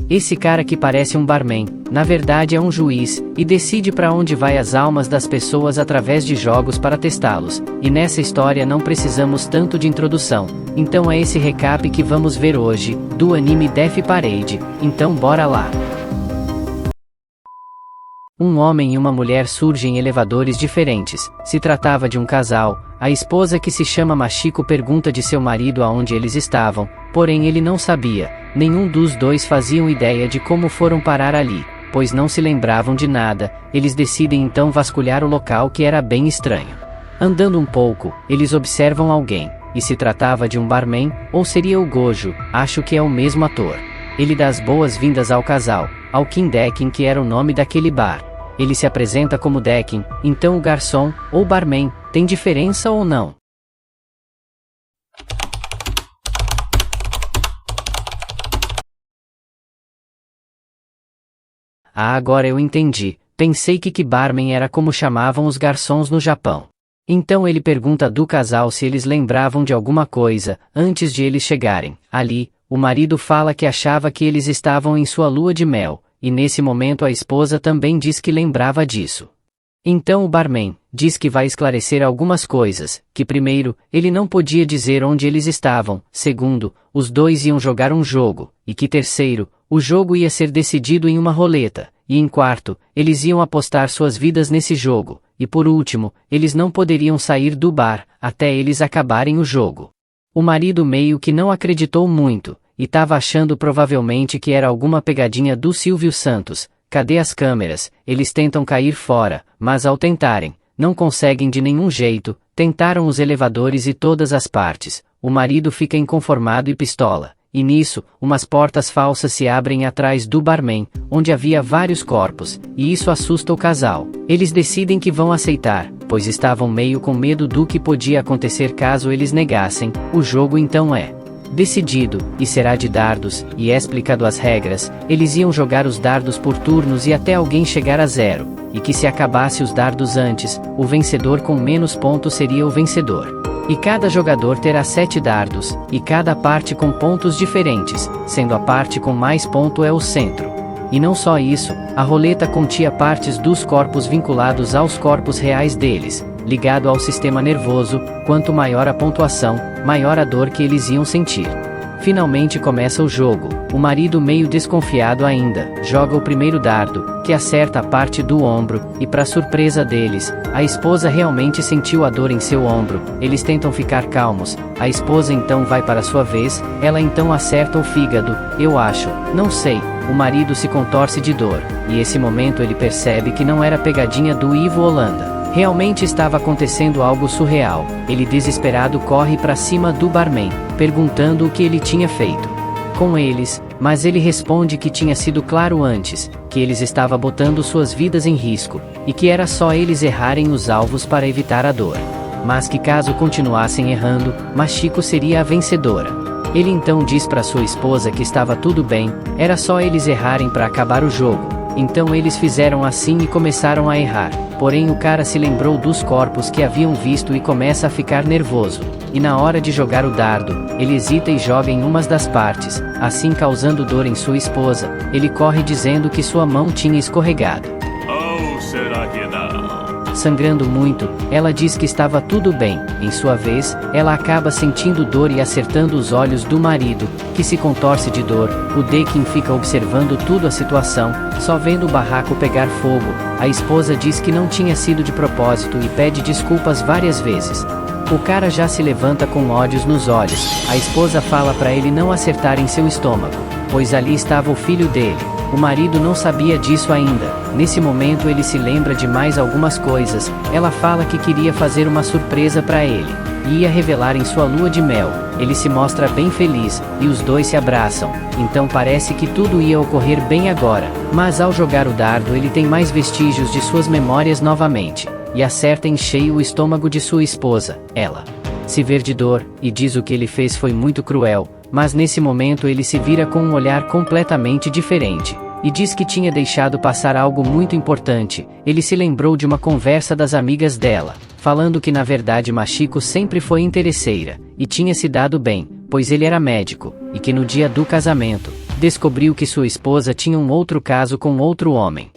Esse cara que parece um barman, na verdade é um juiz, e decide para onde vai as almas das pessoas através de jogos para testá-los, e nessa história não precisamos tanto de introdução, então é esse recap que vamos ver hoje, do anime Death Parade, então bora lá! Um homem e uma mulher surgem em elevadores diferentes. Se tratava de um casal. A esposa, que se chama Machiko, pergunta de seu marido aonde eles estavam, porém ele não sabia. Nenhum dos dois faziam ideia de como foram parar ali, pois não se lembravam de nada. Eles decidem então vasculhar o local, que era bem estranho. Andando um pouco, eles observam alguém, e se tratava de um barman, ou seria o Gojo, acho que é o mesmo ator. Ele dá as boas-vindas ao casal, ao Kim Dekin, que era o nome daquele bar. Ele se apresenta como Dekin, então o garçom, ou barman, tem diferença ou não? Ah, agora eu entendi. Pensei que barman era como chamavam os garçons no Japão. Então ele pergunta do casal se eles lembravam de alguma coisa, antes de eles chegarem. Ali, o marido fala que achava que eles estavam em sua lua de mel. E nesse momento a esposa também diz que lembrava disso. Então o barman diz que vai esclarecer algumas coisas, que primeiro, ele não podia dizer onde eles estavam, segundo, os dois iam jogar um jogo, e que terceiro, o jogo ia ser decidido em uma roleta, e em quarto, eles iam apostar suas vidas nesse jogo, e por último, eles não poderiam sair do bar, até eles acabarem o jogo. O marido meio que não acreditou muito, e tava achando provavelmente que era alguma pegadinha do Silvio Santos. Cadê as câmeras? Eles tentam cair fora, mas ao tentarem, não conseguem de nenhum jeito. Tentaram os elevadores e todas as partes. O marido fica inconformado e pistola. E nisso, umas portas falsas se abrem atrás do barman, onde havia vários corpos, e isso assusta o casal. Eles decidem que vão aceitar, pois estavam meio com medo do que podia acontecer caso eles negassem. O jogo então é decidido, e será de dardos, e é explicado as regras. Eles iam jogar os dardos por turnos e até alguém chegar a 0, e que se acabasse os dardos antes, o vencedor com menos pontos seria o vencedor. E cada jogador terá 7 dardos, e cada parte com pontos diferentes, sendo a parte com mais ponto é o centro. E não só isso, a roleta continha partes dos corpos vinculados aos corpos reais deles, ligado ao sistema nervoso. Quanto maior a pontuação, maior a dor que eles iam sentir. Finalmente começa o jogo. O marido, meio desconfiado ainda, joga o primeiro dardo, que acerta a parte do ombro, e para surpresa deles, a esposa realmente sentiu a dor em seu ombro. Eles tentam ficar calmos. A esposa então vai para sua vez, ela então acerta o fígado, eu acho, não sei. O marido se contorce de dor, e esse momento ele percebe que não era pegadinha do Ivo Holanda. Realmente estava acontecendo algo surreal. Ele, desesperado, corre para cima do barman, perguntando o que ele tinha feito com eles, mas ele responde que tinha sido claro antes, que eles estavam botando suas vidas em risco, e que era só eles errarem os alvos para evitar a dor. Mas que caso continuassem errando, Machiko seria a vencedora. Ele então diz para sua esposa que estava tudo bem, era só eles errarem para acabar o jogo. Então eles fizeram assim e começaram a errar. Porém o cara se lembrou dos corpos que haviam visto e começa a ficar nervoso. E na hora de jogar o dardo, ele hesita e joga em umas das partes, assim causando dor em sua esposa. Ele corre dizendo que sua mão tinha escorregado. Ou será que não? Sangrando muito, ela diz que estava tudo bem. Em sua vez, ela acaba sentindo dor e acertando os olhos do marido, que se contorce de dor. O Dekin fica observando tudo a situação, só vendo o barraco pegar fogo. A esposa diz que não tinha sido de propósito e pede desculpas várias vezes. O cara já se levanta com ódios nos olhos. A esposa fala para ele não acertar em seu estômago, pois ali estava o filho dele. O marido não sabia disso ainda. Nesse momento ele se lembra de mais algumas coisas. Ela fala que queria fazer uma surpresa para ele, e ia revelar em sua lua de mel. Ele se mostra bem feliz, e os dois se abraçam. Então parece que tudo ia ocorrer bem agora. Mas ao jogar o dardo ele tem mais vestígios de suas memórias novamente, e acerta em cheio o estômago de sua esposa. Ela se vê de dor, e diz o que ele fez foi muito cruel. Mas nesse momento ele se vira com um olhar completamente diferente, e diz que tinha deixado passar algo muito importante. Ele se lembrou de uma conversa das amigas dela, falando que na verdade Machiko sempre foi interesseira, e tinha se dado bem, pois ele era médico, e que no dia do casamento, descobriu que sua esposa tinha um outro caso com outro homem.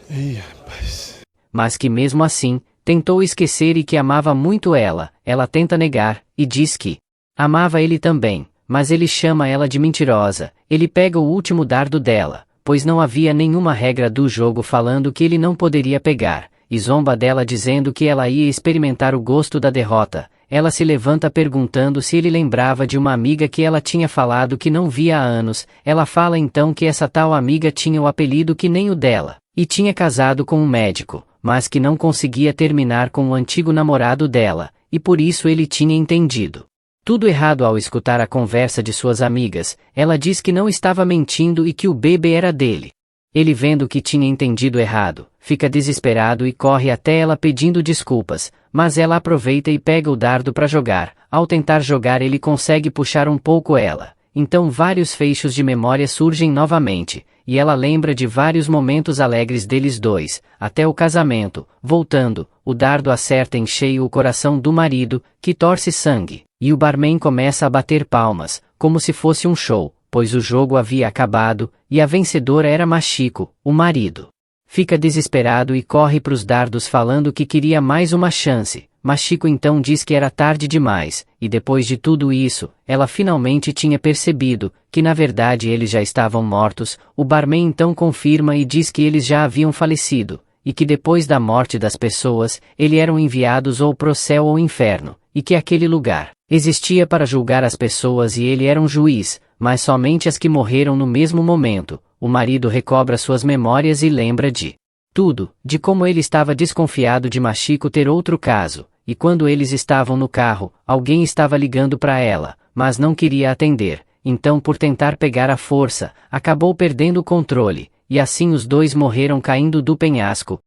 Ih, rapaz. Mas que mesmo assim, tentou esquecer e que amava muito ela. Ela tenta negar, e diz que amava ele também, mas ele chama ela de mentirosa. Ele pega o último dardo dela, pois não havia nenhuma regra do jogo falando que ele não poderia pegar, e zomba dela dizendo que ela ia experimentar o gosto da derrota. Ela se levanta perguntando se ele lembrava de uma amiga que ela tinha falado que não via há anos. Ela fala então que essa tal amiga tinha o apelido que nem o dela, e tinha casado com um médico, mas que não conseguia terminar com o antigo namorado dela, e por isso ele tinha entendido tudo errado ao escutar a conversa de suas amigas. Ela diz que não estava mentindo e que o bebê era dele. Ele, vendo que tinha entendido errado, fica desesperado e corre até ela pedindo desculpas, mas ela aproveita e pega o dardo para jogar. Ao tentar jogar, ele consegue puxar um pouco ela. Então vários feixes de memória surgem novamente, e ela lembra de vários momentos alegres deles dois, até o casamento. Voltando, o dardo acerta em cheio o coração do marido, que torce sangue, e o barman começa a bater palmas, como se fosse um show, pois o jogo havia acabado, e a vencedora era Machiko, o marido. Fica desesperado e corre para os dardos falando que queria mais uma chance. Machiko então diz que era tarde demais, e depois de tudo isso, ela finalmente tinha percebido que na verdade eles já estavam mortos. O barman então confirma e diz que eles já haviam falecido, e que depois da morte das pessoas, eles eram enviados ou pro céu ou inferno, e que aquele lugar existia para julgar as pessoas e ele era um juiz, mas somente as que morreram no mesmo momento. O marido recobra suas memórias e lembra de tudo, de como ele estava desconfiado de Machiko ter outro caso, e quando eles estavam no carro, alguém estava ligando para ela, mas não queria atender. Então, por tentar pegar à força, acabou perdendo o controle, e assim os dois morreram caindo do penhasco.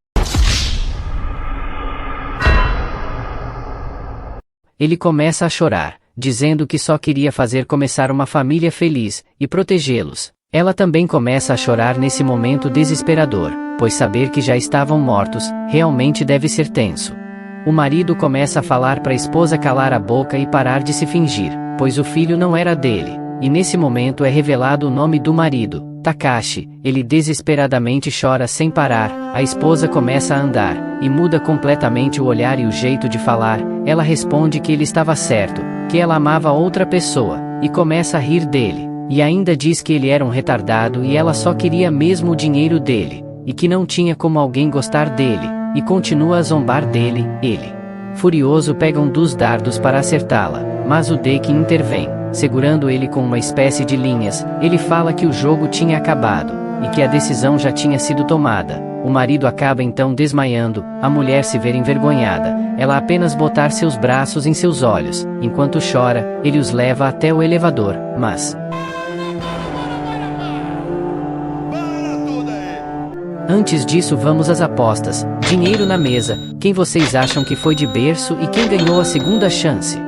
Ele começa a chorar, dizendo que só queria fazer começar uma família feliz, e protegê-los. Ela também começa a chorar nesse momento desesperador, pois saber que já estavam mortos, realmente deve ser tenso. O marido começa a falar para a esposa calar a boca e parar de se fingir, pois o filho não era dele, e nesse momento é revelado o nome do marido, Takashi. Ele desesperadamente chora sem parar. A esposa começa a andar, e muda completamente o olhar e o jeito de falar. Ela responde que ele estava certo, que ela amava outra pessoa, e começa a rir dele, e ainda diz que ele era um retardado e ela só queria mesmo o dinheiro dele, e que não tinha como alguém gostar dele, e continua a zombar dele. Ele, furioso, pega um dos dardos para acertá-la, mas o Deki intervém, segurando ele com uma espécie de linhas. Ele fala que o jogo tinha acabado, e que a decisão já tinha sido tomada. O marido acaba então desmaiando. A mulher se vê envergonhada, ela apenas botar seus braços em seus olhos. Enquanto chora, ele os leva até o elevador, mas antes disso, vamos às apostas. Dinheiro na mesa. Quem vocês acham que foi de berço e quem ganhou a segunda chance?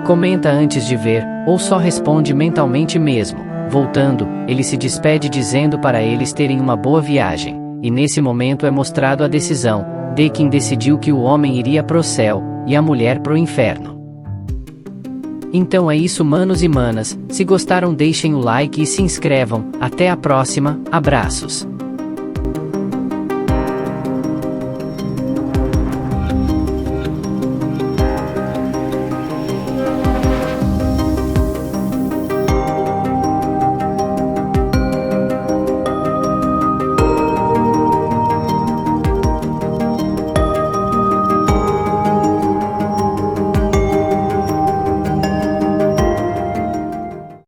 Comenta antes de ver, ou só responde mentalmente mesmo. Voltando, ele se despede dizendo para eles terem uma boa viagem. E nesse momento é mostrado a decisão de quem decidiu que o homem iria pro céu, e a mulher pro inferno. Então é isso, manos e manas. Se gostaram, deixem o like e se inscrevam. Até a próxima. Abraços.